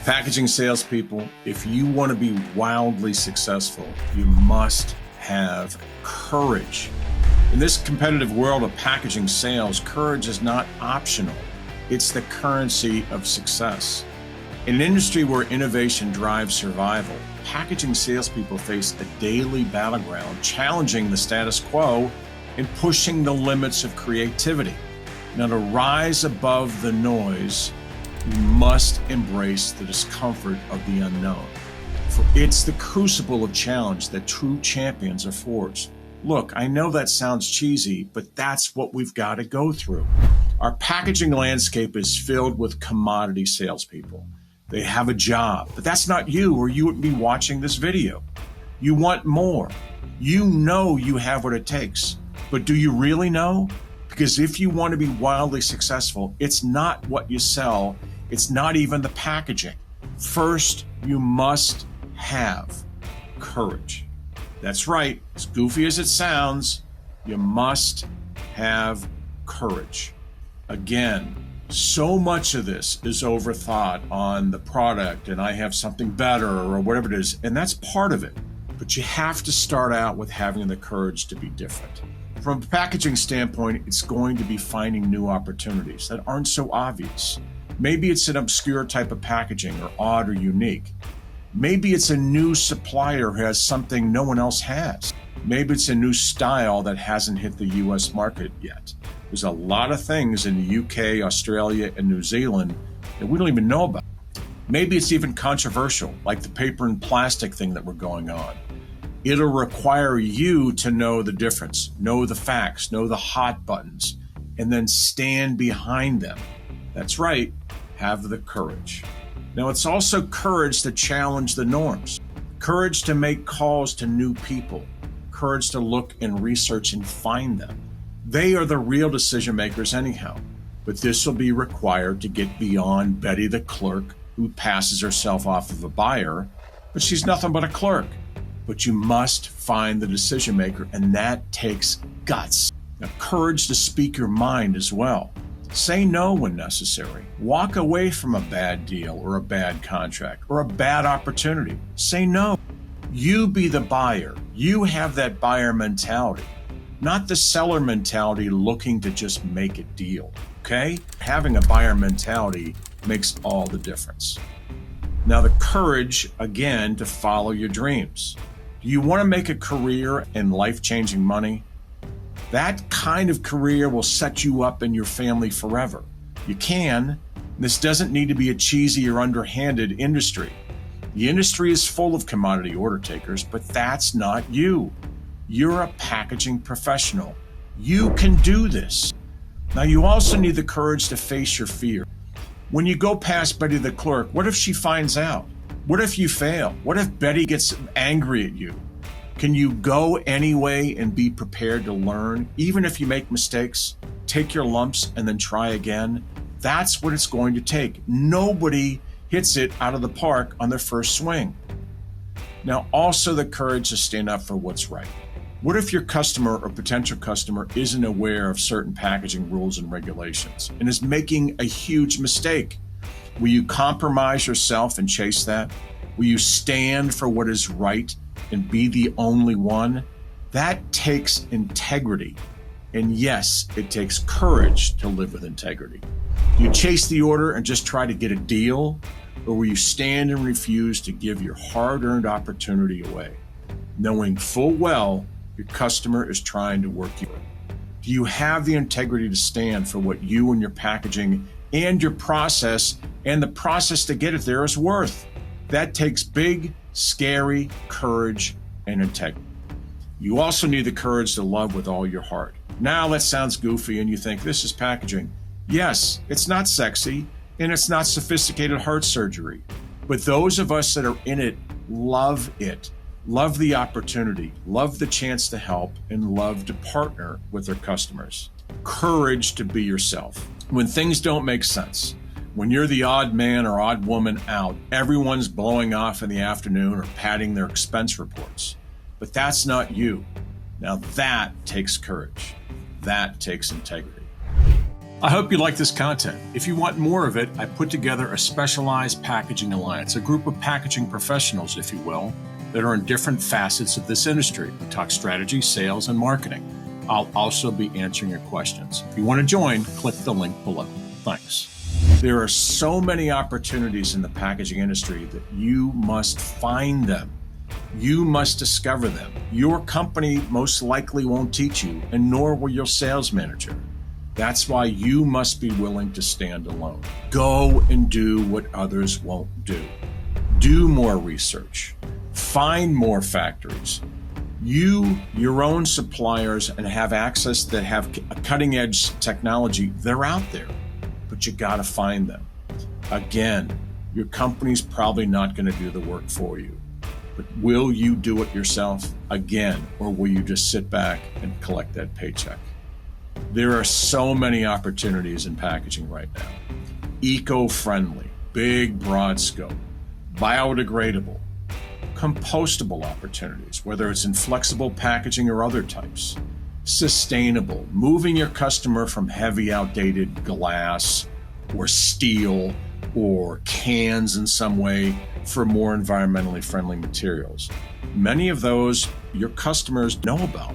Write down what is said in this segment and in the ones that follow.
Packaging salespeople, if you want to be wildly successful, you must have courage. In this competitive world of packaging sales, courage is not optional. It's the currency of success. In an industry where innovation drives survival, packaging salespeople face a daily battleground, challenging the status quo and pushing the limits of creativity. Now, to rise above the noise, you must embrace the discomfort of the unknown. For it's the crucible of challenge that true champions are forged. Look, I know that sounds cheesy, but that's what we've got to go through. Our packaging landscape is filled with commodity salespeople. They have a job, but that's not you, or you wouldn't be watching this video. You want more. You know you have what it takes, but do you really know? Because if you want to be wildly successful, it's not what you sell. It's not even the packaging. First, you must have courage. That's right. As goofy as it sounds, you must have courage. Again, so much of this is overthought on the product and I have something better or whatever it is, and that's part of it. But you have to start out with having the courage to be different. From a packaging standpoint, it's going to be finding new opportunities that aren't so obvious. Maybe it's an obscure type of packaging or odd or unique. Maybe it's a new supplier who has something no one else has. Maybe it's a new style that hasn't hit the US market yet. There's a lot of things in the UK, Australia, and New Zealand that we don't even know about. Maybe it's even controversial, like the paper and plastic thing that we're going on. It'll require you to know the difference, know the facts, know the hot buttons, and then stand behind them. That's right, have the courage. Now, it's also courage to challenge the norms, courage to make calls to new people, courage to look and research and find them. They are the real decision makers anyhow, but this will be required to get beyond Betty the clerk who passes herself off of a buyer, but she's nothing but a clerk. But you must find the decision maker, and that takes guts. Now, courage to speak your mind as well. Say no when necessary. Walk away from a bad deal or a bad contract or a bad opportunity. Say no. You be the buyer. You have that buyer mentality, not the seller mentality looking to just make a deal, okay? Having a buyer mentality makes all the difference. Now, the courage, again, to follow your dreams. Do you want to make a career in life-changing money? That kind of career will set you up and your family forever. You can. This doesn't need to be a cheesy or underhanded industry. The industry is full of commodity order takers, but that's not you. You're a packaging professional. You can do this. Now, you also need the courage to face your fear. When you go past Betty the clerk, what if she finds out? What if you fail? What if Betty gets angry at you? Can you go anyway and be prepared to learn? Even if you make mistakes, take your lumps and then try again. That's what it's going to take. Nobody hits it out of the park on their first swing. Now, also the courage to stand up for what's right. What if your customer or potential customer isn't aware of certain packaging rules and regulations and is making a huge mistake? Will you compromise yourself and chase that? Will you stand for what is right and be the only one? That takes integrity. And yes, it takes courage to live with integrity. Do you chase the order and just try to get a deal? Or will you stand and refuse to give your hard-earned opportunity away, knowing full well your customer is trying to work you? Do you have the integrity to stand for what you and your packaging and your process and the process to get it there is worth? That takes big, scary courage and integrity. You also need the courage to love with all your heart. Now that sounds goofy and you think this is packaging. Yes, it's not sexy and it's not sophisticated heart surgery, but those of us that are in it love it. Love the opportunity, love the chance to help, and love to partner with their customers. Courage to be yourself. When things don't make sense, when you're the odd man or odd woman out, everyone's blowing off in the afternoon or padding their expense reports. But that's not you. Now that takes courage. That takes integrity. I hope you like this content. If you want more of it, I put together a specialized packaging alliance, a group of packaging professionals, if you will, that are in different facets of this industry. We talk strategy, sales, and marketing. I'll also be answering your questions. If you want to join, click the link below. Thanks. There are so many opportunities in the packaging industry that you must find them. You must discover them. Your company most likely won't teach you, and nor will your sales manager. That's why you must be willing to stand alone. Go and do what others won't do. Do more research. Find more factories. Your own suppliers, and have access that have a cutting edge technology. They're out there, but you got to find them. Again, your company's probably not going to do the work for you, but will you do it yourself again, or will you just sit back and collect that paycheck? There are so many opportunities in packaging right now. Eco-friendly, big, broad scope, biodegradable, compostable opportunities, whether it's in flexible packaging or other types. Sustainable, moving your customer from heavy, outdated glass or steel or cans in some way for more environmentally friendly materials. Many of those your customers know about.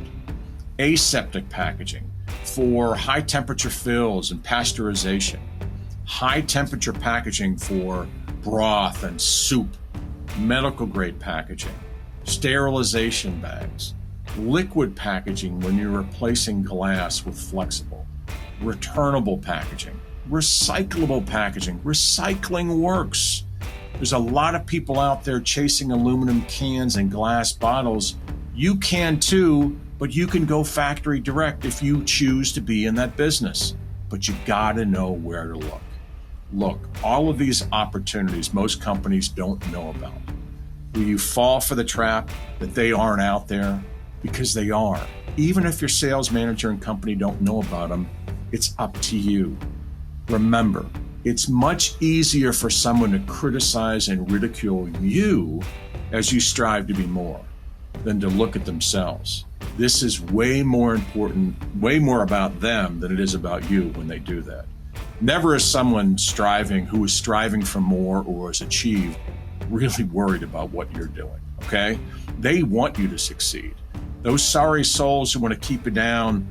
Aseptic packaging for high temperature fills and pasteurization. High temperature packaging for broth and soup. Medical grade packaging, sterilization bags, liquid packaging when you're replacing glass with flexible, returnable packaging, recyclable packaging. Recycling works. There's a lot of people out there chasing aluminum cans and glass bottles. You can too, but you can go factory direct if you choose to be in that business. But you gotta know where to look. Look, all of these opportunities most companies don't know about. Will you fall for the trap that they aren't out there? Because they are. Even if your sales manager and company don't know about them, it's up to you. Remember, it's much easier for someone to criticize and ridicule you as you strive to be more than to look at themselves. This is way more important, way more about them than it is about you when they do that. Never is someone who is striving for more or has achieved really worried about what you're doing, okay? They want you to succeed. Those sorry souls who want to keep you down,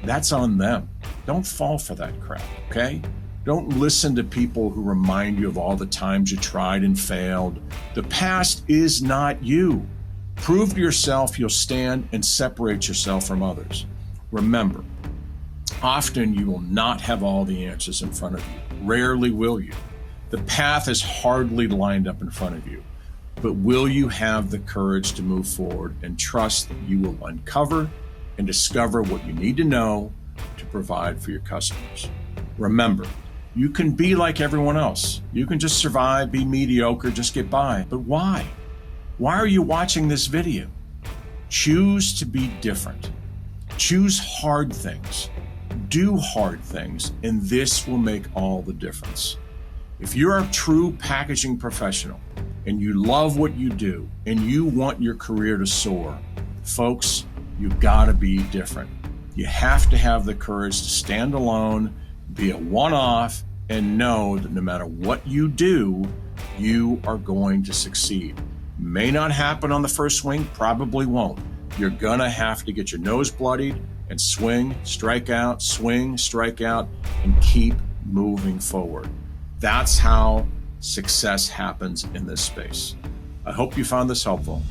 that's on them. Don't fall for that crap, okay? Don't listen to people who remind you of all the times you tried and failed. The past is not you. Prove to yourself you'll stand and separate yourself from others. Remember, often you will not have all the answers in front of you. Rarely will you. The path is hardly lined up in front of you. But will you have the courage to move forward and trust that you will uncover and discover what you need to know to provide for your customers? Remember, you can be like everyone else. You can just survive, be mediocre, just get by. But why? Why are you watching this video? Choose to be different. Choose hard things. Do hard things, and this will make all the difference. If you're a true packaging professional and you love what you do and you want your career to soar, folks, you've got to be different. You have to have the courage to stand alone, be a one-off, and know that no matter what you do, you are going to succeed. May not happen on the first swing, probably won't. You're gonna have to get your nose bloodied and swing, strike out, and keep moving forward. That's how success happens in this space. I hope you found this helpful.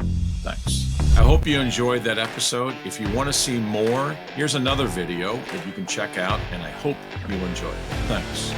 Thanks. I hope you enjoyed that episode. If you want to see more, here's another video that you can check out, and I hope you'll enjoy it. Thanks.